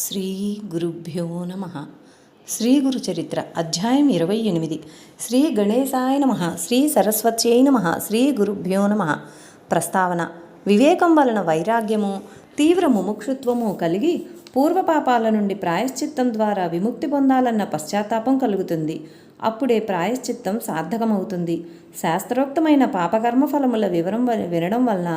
శ్రీ గురుభ్యో నమ. శ్రీ గురు చరిత్ర అధ్యాయం 28. శ్రీ గణేశాయ నమ. శ్రీ సరస్వత్యై నమ. శ్రీ గురుభ్యో నమ. ప్రస్తావన: వివేకం వలన వైరాగ్యము, తీవ్ర ముముక్షుత్వము కలిగి పూర్వపాపాల నుండి ప్రాయశ్చిత్తం ద్వారా విముక్తి పొందాలన్న పశ్చాత్తాపం కలుగుతుంది. అప్పుడే ప్రాయశ్చిత్తం సార్థకమవుతుంది. శాస్త్రోక్తమైన పాపకర్మ ఫలముల వివరం వినడం వలన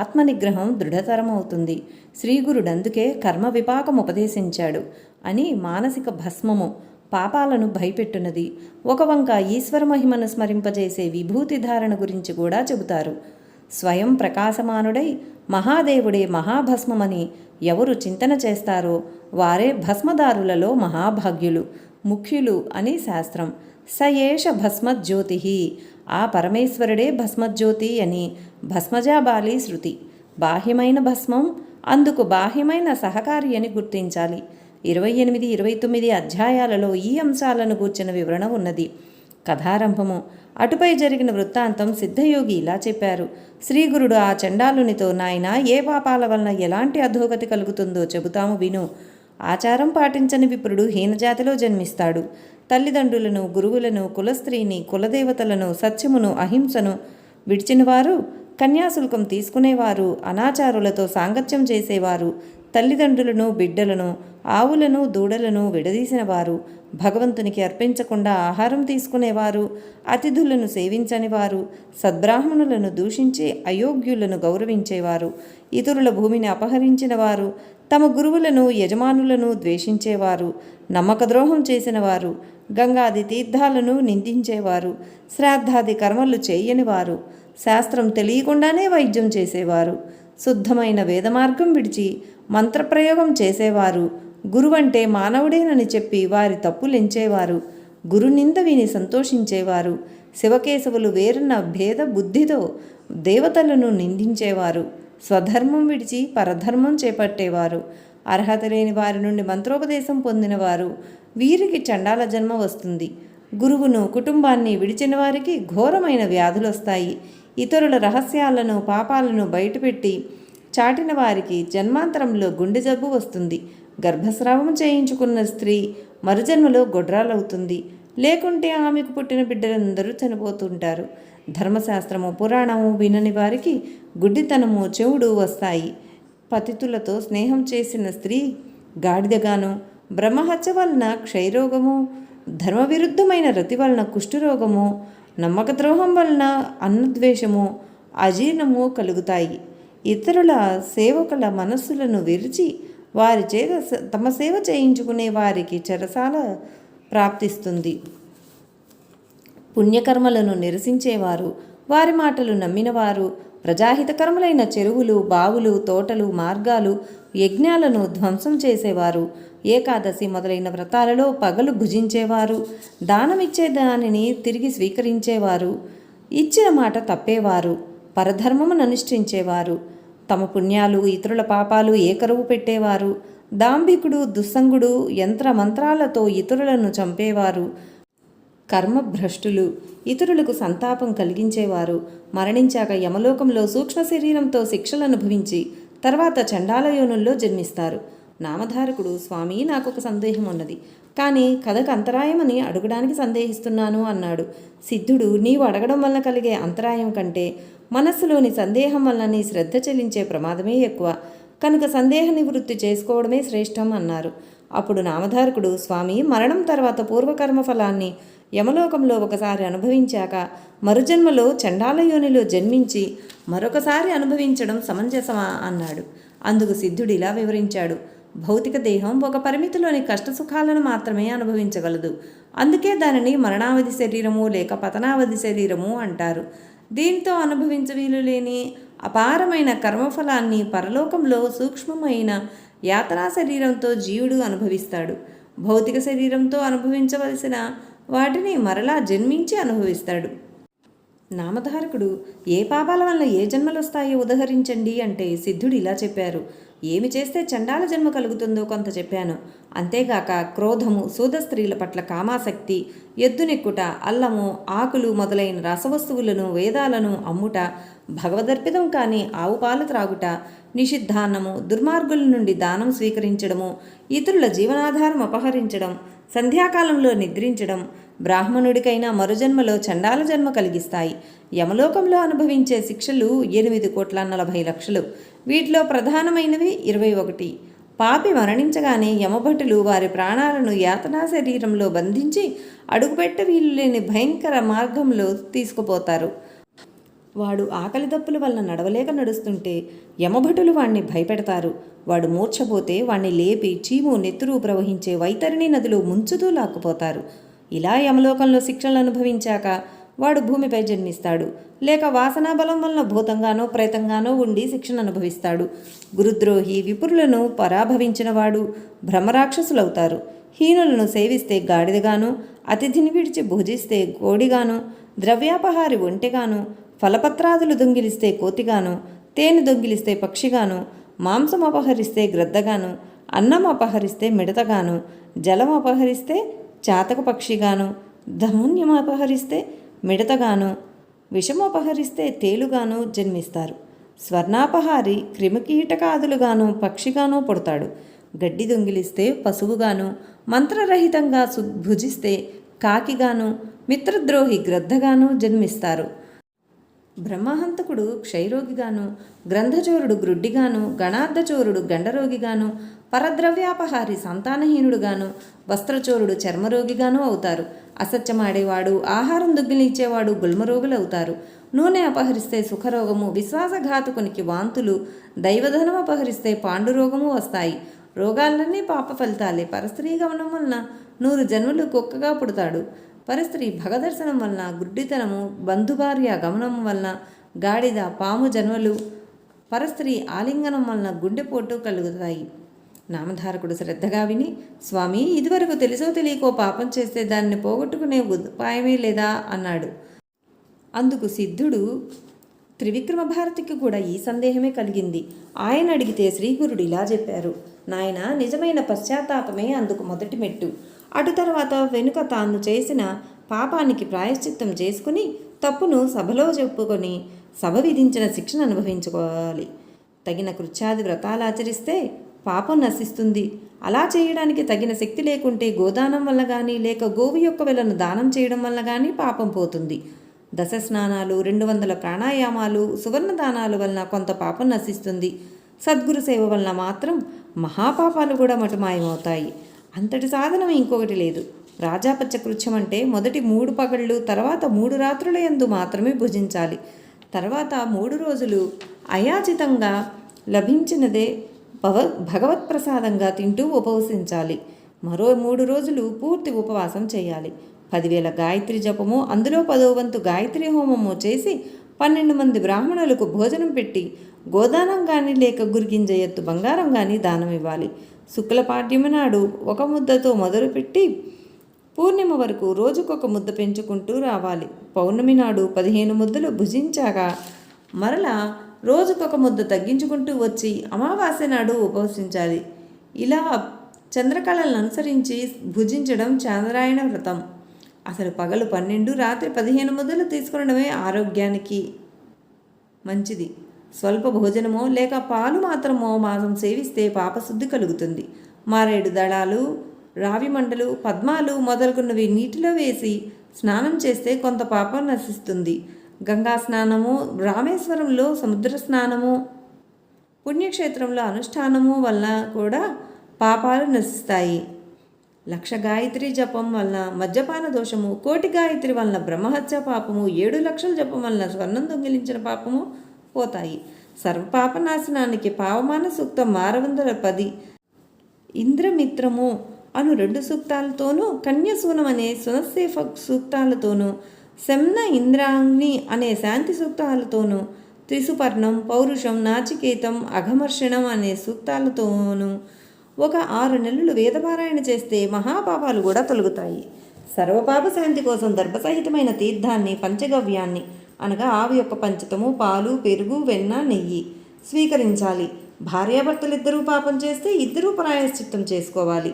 ఆత్మనిగ్రహం దృఢతరమవుతుంది. శ్రీగురుడందుకే కర్మ విపాకం ఉపదేశించాడు అని మానసిక భస్మము పాపాలను భయపెట్టున్నది. ఒక వంక ఈశ్వర మహిమను స్మరింపజేసే విభూతి ధారణ గురించి కూడా చెబుతారు. స్వయం ప్రకాశమానుడై మహాదేవుడే మహాభస్మమని ఎవరు చింతన చేస్తారో వారే భస్మదారులలో మహాభాగ్యులు, ముఖ్యులు అని శాస్త్రం. సయేష భస్మజ్యోతి, ఆ పరమేశ్వరుడే భస్మజ్యోతి అని భస్మజాబాలి శృతి. బాహ్యమైన భస్మం అందుకు బాహ్యమైన సహకారి అని గుర్తించాలి. 28, 29 అధ్యాయాలలో ఈ అంశాలను గూర్చిన వివరణ ఉన్నది. కథారంభము: అటుపై జరిగిన వృత్తాంతం సిద్ధయోగి ఇలా చెప్పారు. శ్రీగురుడు ఆ చండాలునితో, నాయనా, ఏ పాపాల వలన ఎలాంటి అధోగతి కలుగుతుందో చెబుతాము విను. ఆచారం పాటించని విప్రుడు హీనజాతిలో జన్మిస్తాడు. తల్లిదండ్రులను, గురువులను, కులస్త్రీని, కులదేవతలను, సత్యమును, అహింసను విడిచినవారు, కన్యాశుల్కం తీసుకునేవారు, అనాచారులతో సాంగత్యం చేసేవారు, తల్లిదండ్రులను, బిడ్డలను, ఆవులను, దూడలను విడదీసిన వారు, భగవంతునికి అర్పించకుండా ఆహారం తీసుకునేవారు, అతిథులను సేవించని వారు, సద్బ్రాహ్మణులను దూషించి అయోగ్యులను గౌరవించేవారు, ఇతరుల భూమిని అపహరించిన వారు, తమ గురువులను, యజమానులను ద్వేషించేవారు, నమ్మకద్రోహం చేసిన వారు, గంగాది తీర్థాలను నిందించేవారు, శ్రాద్ధాది కర్మలు చేయనివారు, శాస్త్రం తెలియకుండానే వైద్యం చేసేవారు, శుద్ధమైన వేదమార్గం విడిచి మంత్రప్రయోగం చేసేవారు, గురువంటే మానవుడేనని చెప్పి వారి తప్పులెంచేవారు, గురునింద విని సంతోషించేవారు, శివకేశవులు వేరన్న భేద బుద్ధితో దేవతలను నిందించేవారు, స్వధర్మం విడిచి పరధర్మం చేపట్టేవారు, అర్హత లేని వారి నుండి మంత్రోపదేశం పొందినవారు, వీరికి చండాల జన్మ వస్తుంది. గురువును, కుటుంబాన్ని విడిచిన వారికి ఘోరమైన వ్యాధులు వస్తాయి. ఇతరుల రహస్యాలను, పాపాలను బయటపెట్టి చాటిన వారికి జన్మాంతరంలో గుండె జబ్బు వస్తుంది. గర్భస్రావం చేయించుకున్న స్త్రీ మరుజన్మలో గొడ్రాలవుతుంది. లేకుంటే ఆమెకు పుట్టిన బిడ్డలందరూ చనిపోతుంటారు. ధర్మశాస్త్రము, పురాణము వినని వారికి గుడ్డితనము, చెవుడు వస్తాయి. పతితులతో స్నేహం చేసిన స్త్రీ గాడిదగాను, బ్రహ్మహత్య వలన క్షయరోగము, ధర్మవిరుద్ధమైన రతి వలన కుష్ఠరోగము, నమ్మకద్రోహం వలన అన్నద్వేషము, అజీర్ణము కలుగుతాయి. ఇతరుల సేవకుల మనస్సులను విరిచి వారి చేత తమ సేవ చేయించుకునే వారికి చెరసాల ప్రాప్తిస్తుంది. పుణ్యకర్మలను నిరసించేవారు, వారి మాటలు నమ్మినవారు, ప్రజాహితకర్మలైన చెరువులు, బావులు, తోటలు, మార్గాలు, యజ్ఞాలను ధ్వంసం చేసేవారు, ఏకాదశి మొదలైన వ్రతాలలో పగలు భుజించేవారు, దానమిచ్చే దానిని తిరిగి స్వీకరించేవారు, ఇచ్చిన మాట తప్పేవారు, పరధర్మమును అనుష్ఠించేవారు, తమ పుణ్యాలు ఇతరుల పాపాలు ఏకరువు పెట్టేవారు, దాంభికుడు, దుస్సంగుడు, యంత్ర మంత్రాలతో ఇతరులను చంపేవారు, కర్మభ్రష్టులు, ఇతరులకు సంతాపం కలిగించేవారు, మరణించాక యమలోకంలో సూక్ష్మ శరీరంతో శిక్షలు అనుభవించి తర్వాత చండాలయోనుల్లో జన్మిస్తారు. నామధారకుడు, స్వామి, నాకొక సందేహం ఉన్నది, కానీ కథకు అంతరాయమని అడగడానికి సందేహిస్తున్నాను అన్నాడు. సిద్ధుడు, నీవు అడగడం వల్ల కలిగే అంతరాయం కంటే మనస్సులోని సందేహం వల్ల నీ శ్రద్ధ చెల్లించే ప్రమాదమే ఎక్కువ, కనుక సందేహ నివృత్తి చేసుకోవడమే శ్రేష్టం అన్నారు. అప్పుడు నామధారకుడు, స్వామి, మరణం తర్వాత పూర్వకర్మ ఫలాన్ని యమలోకంలో ఒకసారి అనుభవించాక మరుజన్మలో చండాలయోనిలో జన్మించి మరొకసారి అనుభవించడం సమంజసమా అన్నాడు. అందుకు సిద్ధుడు ఇలా వివరించాడు. భౌతిక దేహం ఒక పరిమితిలోని కష్టసుఖాలను మాత్రమే అనుభవించగలదు. అందుకే దానిని మరణావధి శరీరము లేక పతనావధి శరీరము అంటారు. దీంతో అనుభవించవీలు లేని అపారమైన కర్మఫలాన్ని పరలోకంలో సూక్ష్మమైన యాతనా శరీరంతో జీవుడు అనుభవిస్తాడు. భౌతిక శరీరంతో అనుభవించవలసిన వాటిని మరలా జన్మించి అనుభవిస్తాడు. నామధారకుడు, ఏ పాపాల వల్ల ఏ జన్మలు వస్తాయో ఉదహరించండి అంటే సిద్ధుడు ఇలా చెప్పారు. ఏమి చేస్తే చండాల జన్మ కలుగుతుందో కొంత చెప్పాను. అంతేగాక క్రోధము, సూద స్త్రీల పట్ల కామాసక్తి, ఎద్దునెక్కుట, అల్లము, ఆకులు మొదలైన రసవస్తువులను, వేదాలను అమ్ముట, భగవదర్పితం కాని ఆవు పాలు త్రాగుట, నిషిద్ధాన్నము, దుర్మార్గుల నుండి దానం స్వీకరించడము, ఇతరుల జీవనాధారం అపహరించడం, సంధ్యాకాలంలో నిద్రించడం, బ్రాహ్మణుడికైనా మరుజన్మలో చండాల జన్మ కలిగిస్తాయి. యమలోకంలో అనుభవించే శిక్షలు 8,40,00,000. వీటిలో ప్రధానమైనవి 21. పాపి మరణించగానే యమభటులు వారి ప్రాణాలను యాతనా శరీరంలో బంధించి అడుగుపెట్ట వీలులేని భయంకర మార్గంలో తీసుకుపోతారు. వాడు ఆకలి దప్పుల వలన నడవలేక నడుస్తుంటే యమభటులు వాణ్ణి భయపెడతారు. వాడు మూర్ఛపోతే వాణ్ణి లేపి చీము నెత్తురు ప్రవహించే వైతరిణి నదిలో ముంచుతూ లాక్కుపోతారు. ఇలా యమలోకంలో శిక్షలు అనుభవించాక వాడు భూమిపై జన్మిస్తాడు, లేక వాసనా బలం వలన భూతంగానో ప్రేతంగానో ఉండి శిక్షను అనుభవిస్తాడు. గురుద్రోహి, విపురులను పరాభవించినవాడు బ్రహ్మరాక్షసులవుతారు. హీనులను సేవిస్తే గాడిదగాను, అతిథిని విడిచి భుజిస్తే కోడిగాను, ద్రవ్యాపహారి ఒంటెగాను, ఫలపత్రాదులు దొంగిలిస్తే కోతిగాను, తేనె దొంగిలిస్తే పక్షిగాను, మాంసం అపహరిస్తే గ్రద్దగాను, అన్నం అపహరిస్తే మిడతగాను, జలం అపహరిస్తే చాతక పక్షిగాను, ధాన్యం అపహరిస్తే మిడతగాను, విషం అపహరిస్తే తేలుగాను జన్మిస్తారు. స్వర్ణాపహారి క్రిమికీటకాదులుగాను పక్షిగాను పుడతాడు. గడ్డి దొంగిలిస్తే పశువుగాను, మంత్రరహితంగా భుజిస్తే కాకిగాను, మిత్రద్రోహి గ్రద్దగాను జన్మిస్తారు. బ్రహ్మహంతకుడు క్షయరోగిగాను, గ్రంథచోరుడు గ్రుడ్డిగాను, గణార్ధచోరుడు గండరోగిగాను, పరద్రవ్యాపహారి సంతానహీనుడుగాను, వస్త్రచోరుడు చర్మరోగిగాను అవుతారు. అసత్యమాడేవాడు, ఆహారం దొంగిలించేవాడు గుల్మరోగులు అవుతారు. నూనె అపహరిస్తే సుఖరోగము, విశ్వాసఘాతుకునికి వాంతులు, దైవధనం అపహరిస్తే పాండురోగము వస్తాయి. రోగాలన్నీ పాప ఫలితాలే. పరస్త్రీ గమనం వలన 100 జన్మలు కుక్కగా పుడతాడు. పరస్త్రీ భగదర్శనం వలన గుడ్డితనము, బంధుభార్య గమనం వలన గాడిద, పాము జన్మలు, పరస్త్రీ ఆలింగనం వలన గుండెపోటు కలుగుతాయి. నామధారకుడు శ్రద్ధగా విని, స్వామి, ఇదివరకు తెలుసో తెలియకో పాపం చేస్తే దాన్ని పోగొట్టుకునే ఉపాయమే లేదా అన్నాడు. అందుకు సిద్ధుడు, త్రివిక్రమ భారతికి కూడా ఈ సందేహమే కలిగింది. ఆయన అడిగితే శ్రీగురుడు ఇలా చెప్పారు, నాయన, నిజమైన పశ్చాత్తాపమే అందుకు మొదటి మెట్టు. అటు తర్వాత వెనుక తాను చేసిన పాపానికి ప్రాయశ్చిత్తం చేసుకుని తప్పును సభలో చెప్పుకొని సభ విధించిన శిక్షను అనుభవించుకోవాలి. తగిన కృత్యాది వ్రతాలు ఆచరిస్తే పాపం నశిస్తుంది. అలా చేయడానికి తగిన శక్తి లేకుంటే గోదానం వల్ల కానీ, లేక గోవు యొక్క వెలను దానం చేయడం వల్ల కానీ పాపం పోతుంది. 10 స్నానాలు, 200 ప్రాణాయామాలు, సువర్ణ దానాల వలన కొంత పాపం నశిస్తుంది. సద్గురు సేవ వలన మాత్రం మహాపాపాలు కూడా మటుమాయమవుతాయి. అంతటి సాధనం ఇంకొకటి లేదు. రాజాపత్య కృత్యం అంటే మొదటి 3 పగళ్ళు, తర్వాత 3 రాత్రుల యందు మాత్రమే భుజించాలి. తర్వాత 3 రోజులు అయాచితంగా లభించినదే భగవత్ప్రసాదంగా తింటూ ఉపవసించాలి. మరో 3 రోజులు పూర్తి ఉపవాసం చేయాలి. 10,000 గాయత్రి జపము, అందులో 10వ వంతు గాయత్రి హోమము చేసి 12 మంది బ్రాహ్మణులకు భోజనం పెట్టి గోదానం కానీ, లేక గురిగింజ ఎత్తు బంగారం కానీ దానం ఇవ్వాలి. శుక్లపాడ్యమి నాడు 1 ముద్దతో మొదలుపెట్టి పూర్ణిమ వరకు రోజుకొక ముద్ద పెంచుకుంటూ రావాలి. పౌర్ణమి నాడు 15 ముద్దలు భుజించాక మరలా రోజుకొక ముద్ద తగ్గించుకుంటూ వచ్చి అమావాస్య నాడు ఉపవసించాలి. ఇలా చంద్రకళలను అనుసరించి భుజించడం చాంద్రాయణ వ్రతం. అసలు పగలు 12, రాత్రి 15 ముద్దలు తీసుకునడమే ఆరోగ్యానికి మంచిది. స్వల్ప భోజనమో లేక పాలు మాత్రమో మాసం సేవిస్తే పాపశుద్ధి కలుగుతుంది. మారేడు దళాలు, రావి మండలు, పద్మాలు మొదలుగున్నవి నీటిలో వేసి స్నానం చేస్తే కొంత పాపం నశిస్తుంది. గంగా స్నానము, రామేశ్వరంలో సముద్ర స్నానము, పుణ్యక్షేత్రంలో అనుష్ఠానము వల్ల కూడా పాపాలు నశిస్తాయి. 1,00,000 గాయత్రి జపం వలన మద్యపాన దోషము, 1,00,000 గాయత్రి వలన బ్రహ్మహత్య పాపము, 7,00,000 జపం వలన స్వర్ణం దొంగిలించిన పాపము పోతాయి. సర్వపాపనాశనానికి పావమాన సూక్తం 610, ఇంద్రమిత్రము అను 2 సూక్తాలతోనూ, కన్యసూనం అనే సునస్సేఫ సూక్తాలతోనూ, శమ్న ఇంద్రాగ్ని అనే శాంతి సూక్తాలతోనూ, త్రిసుపర్ణం, పౌరుషం, నాచికేతం, అఘమర్షణం అనే సూక్తాలతోనూ ఒక 6 నెలలు వేదపారాయణ చేస్తే మహాపాపాలు కూడా తొలగుతాయి. సర్వపాప శాంతి కోసం దర్భసహితమైన తీర్థాన్ని, పంచగవ్యాన్ని అనగా ఆవు యొక్క పంచతము, పాలు, పెరుగు, వెన్న, నెయ్యి స్వీకరించాలి. భార్యాభర్తలిద్దరూ పాపం చేస్తే ఇద్దరూ ప్రాయశ్చిత్తం చేసుకోవాలి.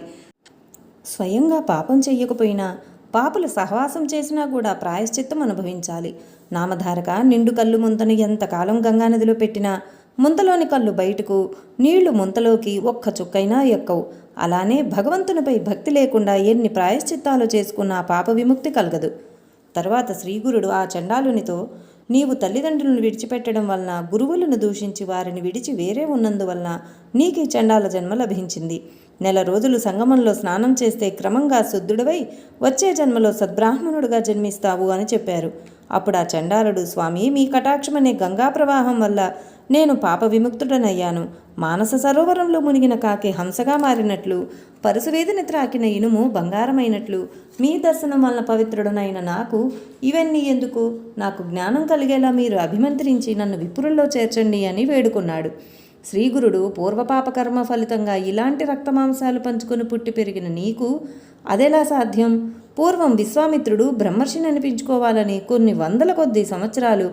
స్వయంగా పాపం చెయ్యకపోయినా పాపలు సహవాసం చేసినా కూడా ప్రాయశ్చిత్తం అనుభవించాలి. నామధారక నిండు కళ్ళు ముంతను ఎంతకాలం గంగానదిలో పెట్టినా ముంతలోని కళ్ళు బయటకు, నీళ్లు ముంతలోకి ఒక్క చుక్కైనా ఎక్కవు. అలానే భగవంతునిపై భక్తి లేకుండా ఎన్ని ప్రాయశ్చిత్తాలు చేసుకున్నా పాప విముక్తి కలగదు. తర్వాత శ్రీగురుడు ఆ చండాలునితో, నీవు తల్లిదండ్రులను విడిచిపెట్టడం వలన, గురువులను దూషించి వారిని విడిచి వేరే ఉన్నందువలన నీకు ఈ చండాల జన్మ లభించింది. నెల రోజులు సంగమంలో స్నానం చేస్తే క్రమంగా శుద్ధుడివై వచ్చే జన్మలో సద్బ్రాహ్మణుడుగా జన్మిస్తావు అని చెప్పారు. అప్పుడు ఆ చండాలుడు, స్వామి, మీ కటాక్షమనే గంగా ప్రవాహం వల్ల నేను పాప విముక్తుడనయ్యాను. మానస సరోవరంలో మునిగిన కాకి హంసగా మారినట్లు, పరశువేదిని త్రాకిన ఇనుము బంగారమైనట్లు, మీ దర్శనం వలన పవిత్రుడనైన నాకు ఇవన్నీ ఎందుకు? నాకు జ్ఞానం కలిగేలా మీరు అభిమంత్రించి నన్ను విపురుల్లో చేర్చండి అని వేడుకున్నాడు. శ్రీగురుడు, పూర్వపాప కర్మ ఫలితంగా ఇలాంటి రక్తమాంసాలు పంచుకొని పుట్టి పెరిగిన నీకు అదెలా సాధ్యం? పూర్వం విశ్వామిత్రుడు బ్రహ్మర్షిని అనిపించుకోవాలని కొన్ని వందల కొద్ది సంవత్సరాలు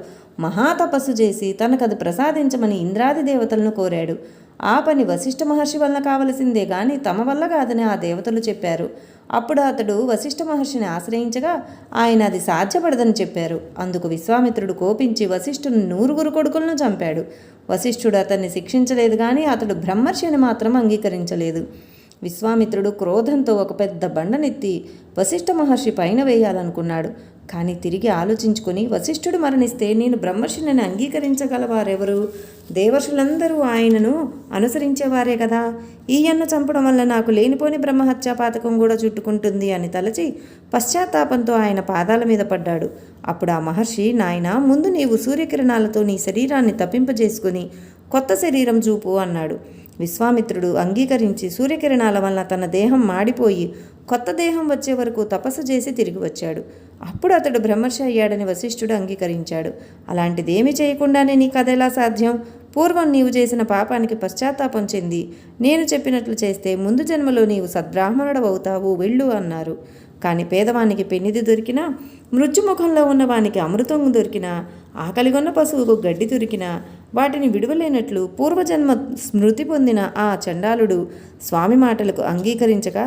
మహాతపస్సు చేసి తనకది ప్రసాదించమని ఇంద్రాది దేవతలను కోరాడు. ఆ పని వశిష్ఠ మహర్షి వలన కావలసిందే గాని తమ వల్ల కాదని ఆ దేవతలు చెప్పారు. అప్పుడు అతడు వశిష్ఠ మహర్షిని ఆశ్రయించగా ఆయన అది సాధ్యపడదని చెప్పారు. అందుకు విశ్వామిత్రుడు కోపించి వశిష్ఠుని 100 కొడుకులను చంపాడు. వశిష్ఠుడు అతన్ని శిక్షించలేదు కానీ అతడు బ్రహ్మర్షిని మాత్రం అంగీకరించలేదు. విశ్వామిత్రుడు క్రోధంతో ఒక పెద్ద బండనెత్తి వశిష్ఠ మహర్షి పైన వేయాలనుకున్నాడు. కానీ తిరిగి ఆలోచించుకొని, వశిష్ఠుడు మరణిస్తే నేను బ్రహ్మర్షిని అంగీకరించగలవారెవరు? దేవర్షులందరూ ఆయనను అనుసరించేవారే కదా. ఈయన్ను చంపడం వల్ల నాకు లేనిపోని బ్రహ్మహత్యా పాతకం కూడా చుట్టుకుంటుంది అని తలచి పశ్చాత్తాపంతో ఆయన పాదాల మీద పడ్డాడు. అప్పుడు ఆ మహర్షి, నాయనా, ముందు నీవు సూర్యకిరణాలతో నీ శరీరాన్ని తప్పింపజేసుకుని కొత్త శరీరం చూపు అన్నాడు. విశ్వామిత్రుడు అంగీకరించి సూర్యకిరణాల వల్ల తన దేహం మాడిపోయి కొత్త దేహం వచ్చే వరకు తపస్సు చేసి తిరిగి వచ్చాడు. అప్పుడు అతడు బ్రహ్మర్షి అయ్యాడని వశిష్ఠుడు అంగీకరించాడు. అలాంటిదేమీ చేయకుండానే నీకు అదెలా సాధ్యం? పూర్వం నీవు చేసిన పాపానికి పశ్చాత్తాపం చెంది నేను చెప్పినట్లు చేస్తే ముందు జన్మలో నీవు సద్బ్రాహ్మణుడవవుతావు, వెళ్ళు అన్నారు. కానీ పేదవానికి పెన్నిది దొరికినా, మృత్యుముఖంలో ఉన్నవానికి అమృతం దొరికినా, ఆకలిగొన్న పశువుకు గడ్డి దొరికినా వాటిని విడువలేనట్లు పూర్వజన్మ స్మృతి పొందిన ఆ చండాలుడు స్వామి మాటలకు అంగీకరించక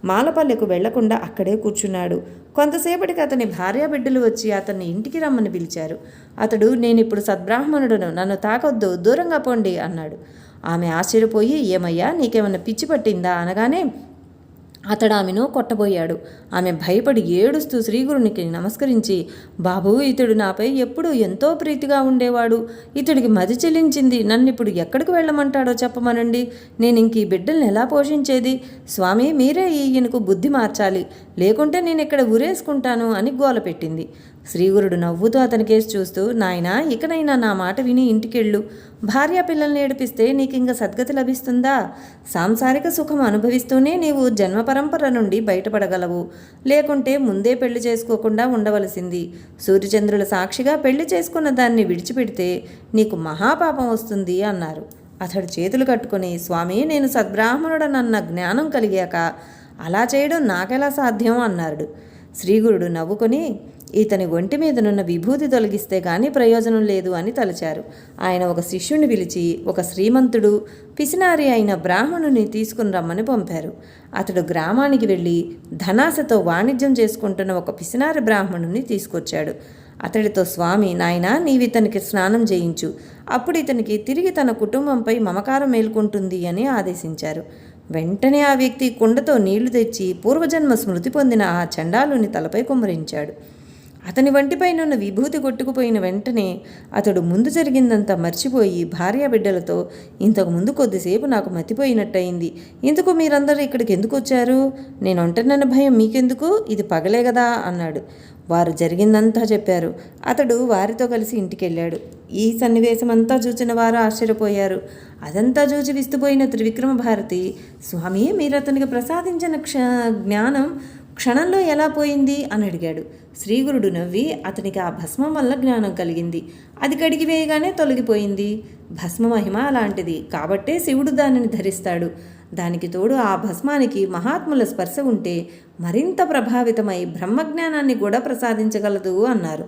మాలపల్లెకు వెళ్లకుండా అక్కడే కూర్చున్నాడు. కొంతసేపటికి అతని భార్యాబిడ్డలు వచ్చి అతన్ని ఇంటికి రమ్మని పిలిచారు. అతడు, నేనిప్పుడు సద్బ్రాహ్మణుడను, నన్ను తాకొద్దు, దూరంగా పోండి అన్నాడు. ఆమె ఆశ్చర్యపోయి, ఏమయ్యా, నీకేమన్నా పిచ్చి పట్టిందా అనగానే అతడు ఆమెను కొట్టబోయాడు. ఆమె భయపడి ఏడుస్తూ శ్రీగురునికి నమస్కరించి, బాబు, ఇతడు నాపై ఎప్పుడూ ఎంతో ప్రీతిగా ఉండేవాడు. ఇతడికి మది చెల్లించింది. నన్నిప్పుడు ఎక్కడికి వెళ్ళమంటాడో చెప్పమనండి. నేను ఇంక ఈ బిడ్డల్ని ఎలా పోషించేది? స్వామి, మీరే ఈయనకు బుద్ధి మార్చాలి, లేకుంటే నేను ఇక్కడ ఉరేసుకుంటాను అని గోలపెట్టింది. శ్రీగురుడు నవ్వుతూ అతనికేసి చూస్తూ, నాయనా, ఇకనైనా నా మాట విని ఇంటికెళ్ళు. భార్య పిల్లల్ని ఏడిపిస్తే నీకింక సద్గతి లభిస్తుందా? సాంసారిక సుఖం అనుభవిస్తూనే నీవు జన్మ పరంపర నుండి బయటపడగలవు. లేకుంటే ముందే పెళ్లి చేసుకోకుండా ఉండవలసింది. సూర్యచంద్రుల సాక్షిగా పెళ్లి చేసుకున్న దాన్ని విడిచిపెడితే నీకు మహాపాపం వస్తుంది అన్నారు. అతడు చేతులు కట్టుకొని, స్వామి, నేను సద్బ్రాహ్మణుడనన్న జ్ఞానం కలిగాక అలా చేయడం నాకెలా సాధ్యం అన్నాడు. శ్రీగురుడు నవ్వుకొని, ఇతని ఒంటి మీదనున్న విభూతి తొలగిస్తే గానీ ప్రయోజనం లేదు అని తలచారు. ఆయన ఒక శిష్యుని పిలిచి ఒక శ్రీమంతుడు పిసినారి అయిన బ్రాహ్మణుని తీసుకుని రమ్మని పంపారు. అతడు గ్రామానికి వెళ్ళి ధనాశతో వాణిజ్యం చేసుకుంటున్న ఒక పిసినారి బ్రాహ్మణుని తీసుకొచ్చాడు. అతడితో, స్వామి, నాయనా, నీవితనికి స్నానం చేయించు, అప్పుడు ఇతనికి తిరిగి తన కుటుంబంపై మమకారం మేల్కొంటుంది అని ఆదేశించారు. వెంటనే ఆ వ్యక్తి కుండతో నీళ్లు తెచ్చి పూర్వజన్మ స్మృతి పొందిన ఆ చండాలుని తలపై కుమ్మరించాడు. అతని వంటిపైనున్న విభూతి కొట్టుకుపోయిన వెంటనే అతడు ముందు జరిగిందంతా మర్చిపోయి భార్యాబిడ్డలతో, ఇంతకుముందు కొద్దిసేపు నాకు మతిపోయినట్టయింది. ఇందుకు మీరందరూ ఇక్కడికి ఎందుకు వచ్చారు? నేను ఒంటరినన్న భయం మీకెందుకు? ఇది పగలే కదా అన్నాడు. వారు జరిగిందంతా చెప్పారు. అతడు వారితో కలిసి ఇంటికెళ్ళాడు. ఈ సన్నివేశమంతా చూచిన వారు ఆశ్చర్యపోయారు. అదంతా చూచి విస్తుపోయిన త్రివిక్రమ భారతి, స్వామి, మీరు అతనికి ప్రసాదించిన జ్ఞానం క్షణంలో ఎలా పోయింది అని అడిగాడు. శ్రీగురుడు నవ్వి, అతనికి ఆ భస్మం వల్ల జ్ఞానం కలిగింది. అది కడిగి వేయగానే తొలగిపోయింది. భస్మ మహిమ అలాంటిది కాబట్టే శివుడు దానిని ధరిస్తాడు. దానికి తోడు ఆ భస్మానికి మహాత్ముల స్పర్శ ఉంటే మరింత ప్రభావితమై బ్రహ్మజ్ఞానాన్ని కూడా ప్రసాదించగలదు అన్నారు.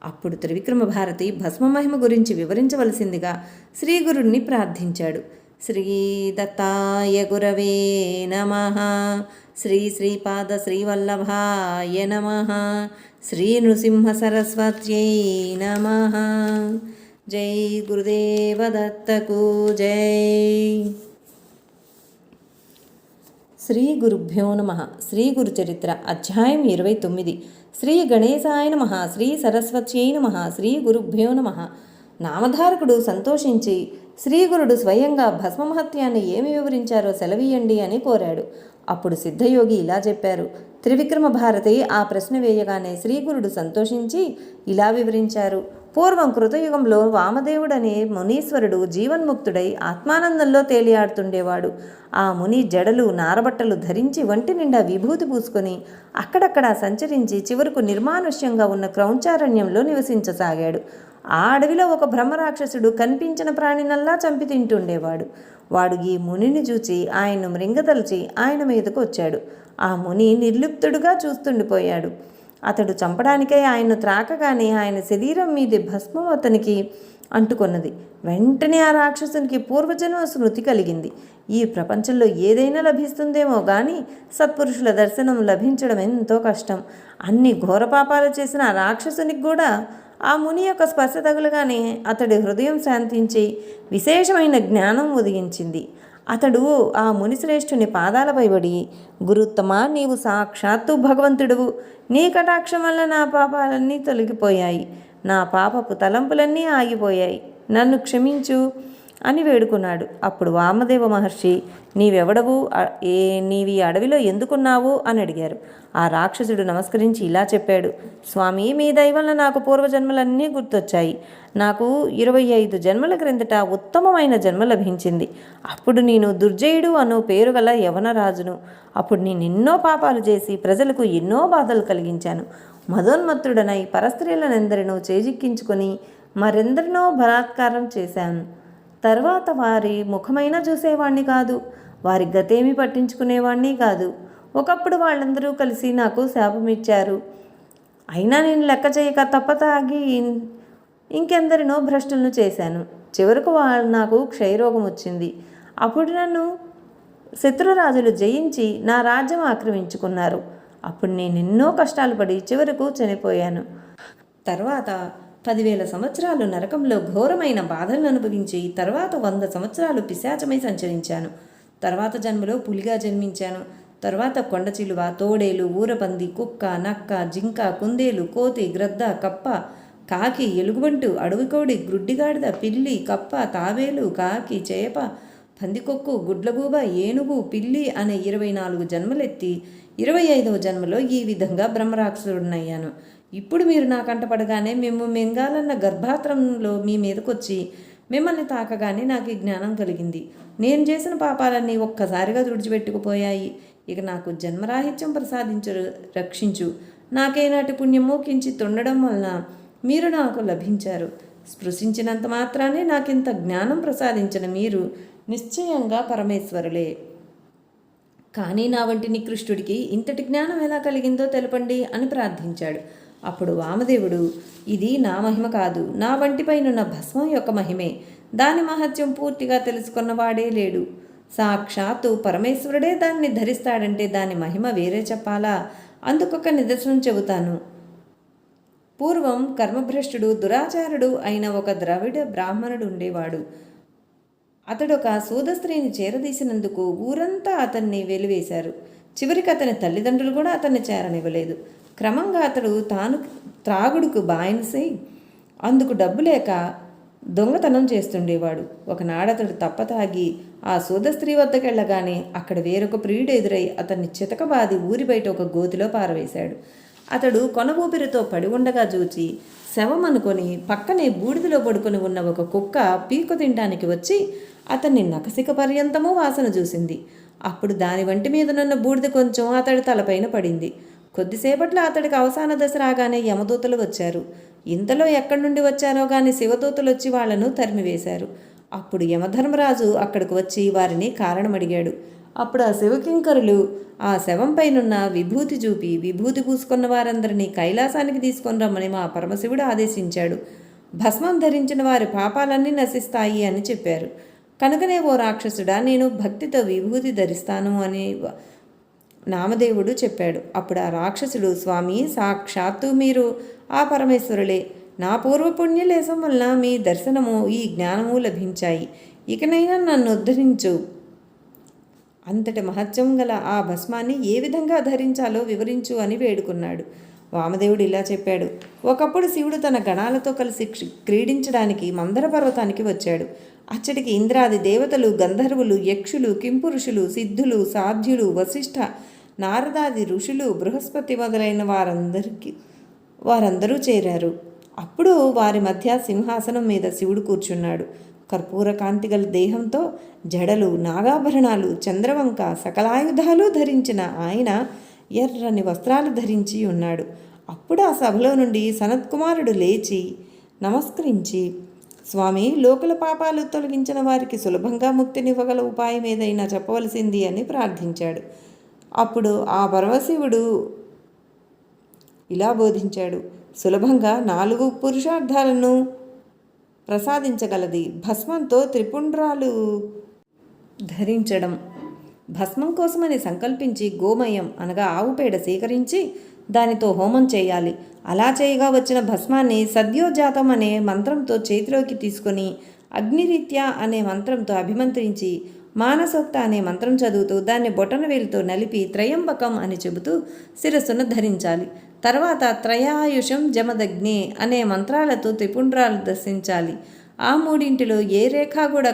అప్పుడు త్రివిక్రమ భారతి భస్మ మహిమ గురించి వివరించవలసిందిగా శ్రీగురుడిని ప్రార్థించాడు. శ్రీదత్తాయ గురవే నమః. శ్రీ శ్రీపాద శ్రీవల్లభాయ నమః. శ్రీ నృసింహ సరస్వత్యై నమః. జై గురుదేవదత్తకు జై. శ్రీ గురుభ్యో నమః. శ్రీ గురుచరిత్ర అధ్యాయం 29. శ్రీ గణేశాయ నమః. శ్రీ సరస్వత్యై నమః. శ్రీ గురుభ్యో నమః. నామధారకుడు సంతోషించి శ్రీగురుడు స్వయంగా భస్మ మహత్యాన్ని ఏమి వివరించారో సెలవీయండి అని కోరాడు. అప్పుడు సిద్ధయోగి ఇలా చెప్పారు. త్రివిక్రమ భారతి ఆ ప్రశ్న వేయగానే శ్రీగురుడు సంతోషించి ఇలా వివరించారు. పూర్వం కృతయుగంలో వామదేవుడనే మునీశ్వరుడు జీవన్ముక్తుడై ఆత్మానందంలో తేలియాడుతుండేవాడు. ఆ ముని జడలు నారబట్టలు ధరించి వంటి నిండా విభూతి పూసుకొని అక్కడక్కడా సంచరించి చివరకు నిర్మానుష్యంగా ఉన్న క్రౌంచారణ్యంలో నివసించసాగాడు. ఆ అడవిలో ఒక బ్రహ్మరాక్షసుడు కనిపించిన ప్రాణినల్లా చంపి తింటుండేవాడు. వాడు ఈ మునిని చూచి ఆయన్ను మృంగదలిచి ఆయన మీదకు వచ్చాడు. ఆ ముని నిర్లిప్తుడుగా చూస్తుండిపోయాడు. అతడు చంపడానికై ఆయన్ను త్రాకగానే ఆయన శరీరం మీది భస్మం అతనికి అంటుకొన్నది. వెంటనే ఆ రాక్షసునికి పూర్వజన్మ స్మృతి కలిగింది. ఈ ప్రపంచంలో ఏదైనా లభిస్తుందేమో కానీ సత్పురుషుల దర్శనం లభించడం ఎంతో కష్టం. అన్ని ఘోర పాపాలు చేసిన ఆ రాక్షసునికి కూడా ఆ ముని యొక్క స్పర్శ తగులగానే అతడి హృదయం శాంతించి విశేషమైన జ్ఞానం ఉదయించింది. అతడు ఆ మునిశ్రేష్ఠుని పాదాలపై పడి, గురుత్తమా, నీవు సాక్షాత్తు భగవంతుడువు. నీ కటాక్షం వల్ల నా పాపాలన్నీ తొలగిపోయాయి. నా పాపపు తలంపులన్నీ ఆగిపోయాయి. నన్ను క్షమించు అని వేడుకున్నాడు. అప్పుడు వామదేవ మహర్షి, నీవెవడవు, నీవి అడవిలో ఎందుకున్నావు అని అడిగారు. ఆ రాక్షసుడు నమస్కరించి ఇలా చెప్పాడు. స్వామి, మీ దయ వల్ల నాకు పూర్వజన్మలన్నీ గుర్తొచ్చాయి. నాకు 25 జన్మల క్రిందట ఉత్తమమైన జన్మ లభించింది. అప్పుడు నేను దుర్జయుడు అను పేరు గల యవనరాజును. అప్పుడు నేను ఎన్నో పాపాలు చేసి ప్రజలకు ఎన్నో బాధలు కలిగించాను. మదోన్మత్తుడనై పరస్త్రీలనెందరినో చేజిక్కించుకొని మరెందరినో బలాత్కారం చేశాను. తర్వాత వారి ముఖమైనా చూసేవాణ్ణి కాదు, వారి గతేమీ పట్టించుకునేవాణ్ణి కాదు. ఒకప్పుడు వాళ్ళందరూ కలిసి నాకు శాపమిచ్చారు. అయినా నేను లెక్క చేయక తప్పతాగి ఇంకెందరినో భ్రష్టులను చేశాను. చివరకు నాకు క్షయరోగం వచ్చింది. అప్పుడు నన్ను శత్రురాజులు జయించి నా రాజ్యం ఆక్రమించుకున్నారు. అప్పుడు నేను ఎన్నో కష్టాలు పడి చివరకు చనిపోయాను. తర్వాత 10,000 సంవత్సరాలు నరకంలో ఘోరమైన బాధలను అనుభవించి తర్వాత 100 సంవత్సరాలు పిశాచమై సంచరించాను. తర్వాత జన్మలో పులిగా జన్మించాను. తర్వాత కొండచిలువ, తోడేలు, ఊరపంది, కుక్క, నక్క, జింక, కుందేలు, కోతి, గ్రద్ద, కప్ప, కాకి, ఎలుగుబంటు, అడవికోడి, గ్రుడ్డిగాడిద, పిల్లి, కప్ప, తాబేలు, కాకి, చేప, పందికొక్కు, గుడ్లగూబ, ఏనుగు, పిల్లి అనే 24 జన్మలెత్తి 25వ జన్మలో ఈ విధంగా బ్రహ్మరాక్షసుడినయ్యాను. ఇప్పుడు మీరు నా కంటపడగానే మేము మింగాలన్న గర్భాత్రంలో మీ మీదకొచ్చి మిమ్మల్ని తాకగానే నాకు ఈ జ్ఞానం కలిగింది. నేను చేసిన పాపాలన్నీ ఒక్కసారిగా తుడిచిపెట్టుకుపోయాయి. ఇక నాకు జన్మరాహిత్యం ప్రసాదించు, రక్షించు. నాకేనాటి పుణ్యమో కించిత్ ఉండడం వలన మీరు నాకు లభించారు. స్పృశించినంత మాత్రానే నాకింత జ్ఞానం ప్రసాదించిన మీరు నిశ్చయంగా పరమేశ్వరులే. కానీ నా వంటి నికృష్టుడికి ఇంతటి జ్ఞానం ఎలా కలిగిందో తెలపండి అని ప్రార్థించాడు. అప్పుడు వామదేవుడు, ఇది నా మహిమ కాదు, నా వంటిపైనున్న భస్మం యొక్క మహిమే. దాని మహత్యం పూర్తిగా తెలుసుకున్నవాడే లేడు. సాక్షాత్తు పరమేశ్వరుడే దాన్ని ధరిస్తాడంటే దాని మహిమ వేరే చెప్పాలా? అందుకొక నిదర్శనం చెబుతాను. పూర్వం కర్మభ్రష్టుడు, దురాచారుడు అయిన ఒక ద్రవిడ బ్రాహ్మణుడు ఉండేవాడు. అతడొక సూదస్త్రీని చేరదీసినందుకు ఊరంతా అతన్ని వెలివేశారు. చివరికి అతని తల్లిదండ్రులు కూడా అతన్ని చేరనివ్వలేదు. క్రమంగా అతడు తాను త్రాగుడుకు బానిసై అందుకు డబ్బు లేక దొంగతనం చేస్తుండేవాడు. ఒకనాడతడు తప్పతాగి ఆ సూదస్త్రీ వద్దకెళ్ళగానే అక్కడ వేరొక ప్రియుడు ఎదురై అతన్ని చితకబాది ఊరి బయట ఒక గోతిలో పారవేశాడు. అతడు కొన ఊపిరితో పడి ఉండగా చూచి శవం అనుకొని పక్కనే బూడిదలో పడుకొని ఉన్న ఒక కుక్క పీకు తినడానికి వచ్చి అతన్ని నకసిక పర్యంతమూ వాసన చూసింది. అప్పుడు దాని వంటి మీదనున్న బూడిద కొంచెం అతడి తలపైన పడింది. కొద్దిసేపట్లో అతడికి అవసాన దశ రాగానే యమదూతలు వచ్చారు. ఇంతలో ఎక్కడి నుండి వచ్చారో గాని శివదూతలు వచ్చి వాళ్లను తరిమివేశారు. అప్పుడు యమధర్మరాజు అక్కడికి వచ్చి వారిని కారణమడిగాడు. అప్పుడు ఆ శివకింకరులు ఆ శవంపైనున్న విభూతి చూపి, విభూతి పూసుకున్న వారందరినీ కైలాసానికి తీసుకొని రమ్మని మా పరమశివుడు ఆదేశించాడు. భస్మం ధరించిన వారి పాపాలన్నీ నశిస్తాయి అని చెప్పారు. కనుకనే ఓ రాక్షసుడా, నేను భక్తితో విభూతి ధరిస్తాను అని నామదేవుడు చెప్పాడు. అప్పుడు ఆ రాక్షసుడు, స్వామి, సాక్షాత్తు మీరు ఆ పరమేశ్వరులే. నా పూర్వపుణ్యలేశం వలన మీ దర్శనము, ఈ జ్ఞానము లభించాయి. ఇకనైనా నన్ను ఉద్ధరించు. అంతటి మహత్యం గల ఆ భస్మాన్ని ఏ విధంగా ధరించాలో వివరించు అని వేడుకున్నాడు. వామదేవుడు ఇలా చెప్పాడు. ఒకప్పుడు శివుడు తన గణాలతో కలిసి క్రీడించడానికి మందర పర్వతానికి వచ్చాడు. అచ్చటికి ఇంద్రాది దేవతలు, గంధర్వులు, యక్షులు, కింపురుషులు, సిద్ధులు, సాధ్యులు, వశిష్ఠ, నారదాది ఋషులు, బృహస్పతి మొదలైన వారందరూ చేరారు. అప్పుడు వారి మధ్య సింహాసనం మీద శివుడు కూర్చున్నాడు. కర్పూర కాంతిగల దేహంతో, జడలు, నాగాభరణాలు, చంద్రవంక, సకలాయుధాలు ధరించిన ఆయన ఎర్రని వస్త్రాలు ధరించి ఉన్నాడు. అప్పుడు ఆ సభలో నుండి సనత్కుమారుడు లేచి నమస్కరించి, స్వామి, లోకల పాపాలు తొలగించిన వారికి సులభంగా ముక్తినివ్వగల ఉపాయం ఏదైనా చెప్పవలసింది అని ప్రార్థించాడు. అప్పుడు ఆ పరమశివుడు ఇలా బోధించాడు. సులభంగా 4 పురుషార్థాలను ప్రసాదించగలది భస్మంతో త్రిపుండ్రాలు ధరించడం. భస్మం కోసమని సంకల్పించి గోమయం అనగా ఆవు పేడ సేకరించి దానితో హోమం చేయాలి. అలా చేయగా వచ్చిన భస్మాన్ని సద్యోజాతం అనే మంత్రంతో చేతిలోకి తీసుకొని అగ్నిరీత్య అనే మంత్రంతో అభిమంత్రించి మానసోక్త అనే మంత్రం చదువుతూ దాన్ని బొటనవేలుతో నలిపి త్రయంబకం అని చెబుతూ శిరస్సును ధరించాలి. తర్వాత త్రయాయుషం జమదగ్నే అనే మంత్రాలతో త్రిపుండ్రాలు దర్శించాలి. ఆ మూడింటిలో ఏ రేఖ కూడా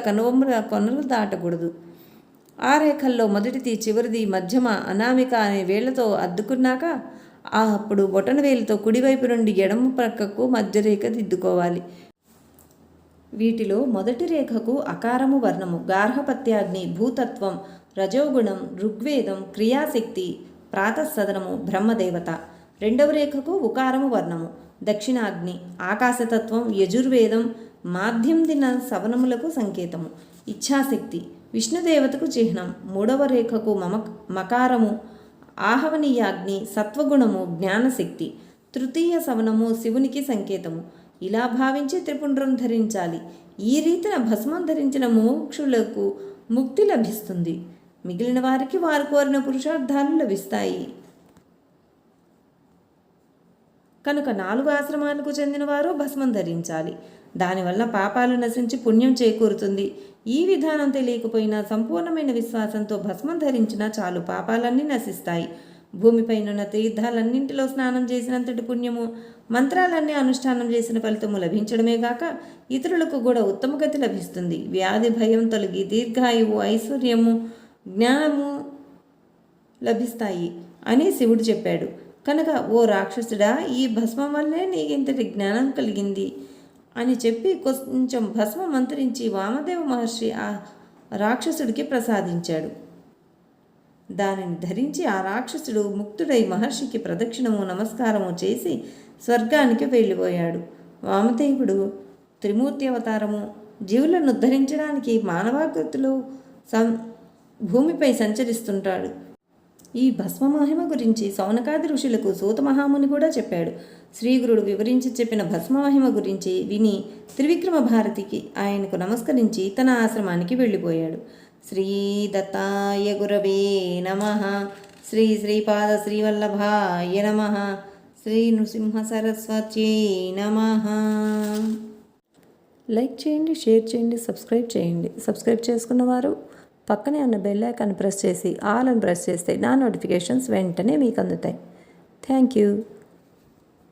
కొనలు దాటకూడదు. ఆ రేఖల్లో మొదటిది, చివరిది, మధ్యమ, అనామిక అనే వేళ్లతో అద్దుకున్నాక అప్పుడు బొటనవేలుతో కుడివైపు నుండి ఎడమ ప్రక్కకు మధ్యరేఖ దిద్దుకోవాలి. వీటిలో మొదటి రేఖకు అకారము వర్ణము, గార్హపత్యాగ్ని, భూతత్వం, రజోగుణం, ఋగ్వేదం, క్రియాశక్తి, ప్రాతస్సదనము, బ్రహ్మదేవత. రెండవ రేఖకు ఉకారము వర్ణము, దక్షిణాగ్ని, ఆకాశతత్వం, యజుర్వేదం, మాధ్యం దిన సవనములకు సంకేతము, ఇచ్ఛాశక్తి, విష్ణుదేవతకు చిహ్నం. మూడవ రేఖకు మకారము, ఆహవనీయాగ్ని, సత్వగుణము, జ్ఞానశక్తి. తృతీయ సవనము శివునికి సంకేతము. ఇలా భావించి త్రిపుండ్రం ధరించాలి. ఈ రీతిన భస్మం ధరించిన మోక్షులకు ముక్తి లభిస్తుంది. మిగిలిన వారికి వారు కోరిన పురుషార్థాలు లభిస్తాయి. కనుక 4 ఆశ్రమాలకు చెందిన వారు భస్మం ధరించాలి. దానివల్ల పాపాలు నశించి పుణ్యం చేకూరుతుంది. ఈ విధానం తెలియకపోయినా సంపూర్ణమైన విశ్వాసంతో భస్మం ధరించినా చాలు, పాపాలన్నీ నశిస్తాయి. భూమిపైనున్న తీర్థాలన్నింటిలో స్నానం చేసినంతటి పుణ్యము, మంత్రాలన్నీ అనుష్ఠానం చేసిన ఫలితము లభించడమే గాక ఇతరులకు కూడా ఉత్తమ గతి లభిస్తుంది. వ్యాధి భయం తొలగి దీర్ఘాయువు, ఐశ్వర్యము, జ్ఞానము లభిస్తాయి అని శివుడు చెప్పాడు. కనుక ఓ రాక్షసుడా, ఈ భస్మం వల్లే నీకింతటి జ్ఞానం కలిగింది అని చెప్పి కొంచెం భస్మం మంత్రించి వామదేవ మహర్షి ఆ రాక్షసుడికి ప్రసాదించాడు. దానిని ధరించి ఆ రాక్షసుడు ముక్తుడై మహర్షికి ప్రదక్షిణము నమస్కారము చేసి స్వర్గానికి వెళ్ళిపోయాడు. వామదేవుడు త్రిమూర్తి అవతారము, జీవులను ఉద్ధరించడానికి మానవాకృతిలో భూమిపై సంచరిస్తుంటాడు. ఈ భస్మ మహిమ గురించి సౌనకాది ఋషులకు సూత మహాముని కూడా చెప్పాడు. శ్రీగురుడు వివరించి చెప్పిన భస్మ మహిమ గురించి విని త్రివిక్రమ భారతికి ఆయనకు నమస్కరించి తన ఆశ్రమానికి వెళ్ళిపోయాడు. శ్రీ దత్తాయ గురవే నమః. శ్రీ శ్రీపాద శ్రీవల్లభాయ నమః. శ్రీ నృసింహ సరస్వత్యై నమః. లైక్ చేయండి, షేర్ చేయండి, సబ్స్క్రైబ్ చేయండి. సబ్స్క్రైబ్ చేసుకున్నవారు పక్కనే ఉన్న బెల్ ఐకాన్ ప్రెస్ చేసి ఆల్ అని ప్రెస్ చేస్తే నా నోటిఫికేషన్స్ వెంటనే మీకు అందుతాయి. Thank you.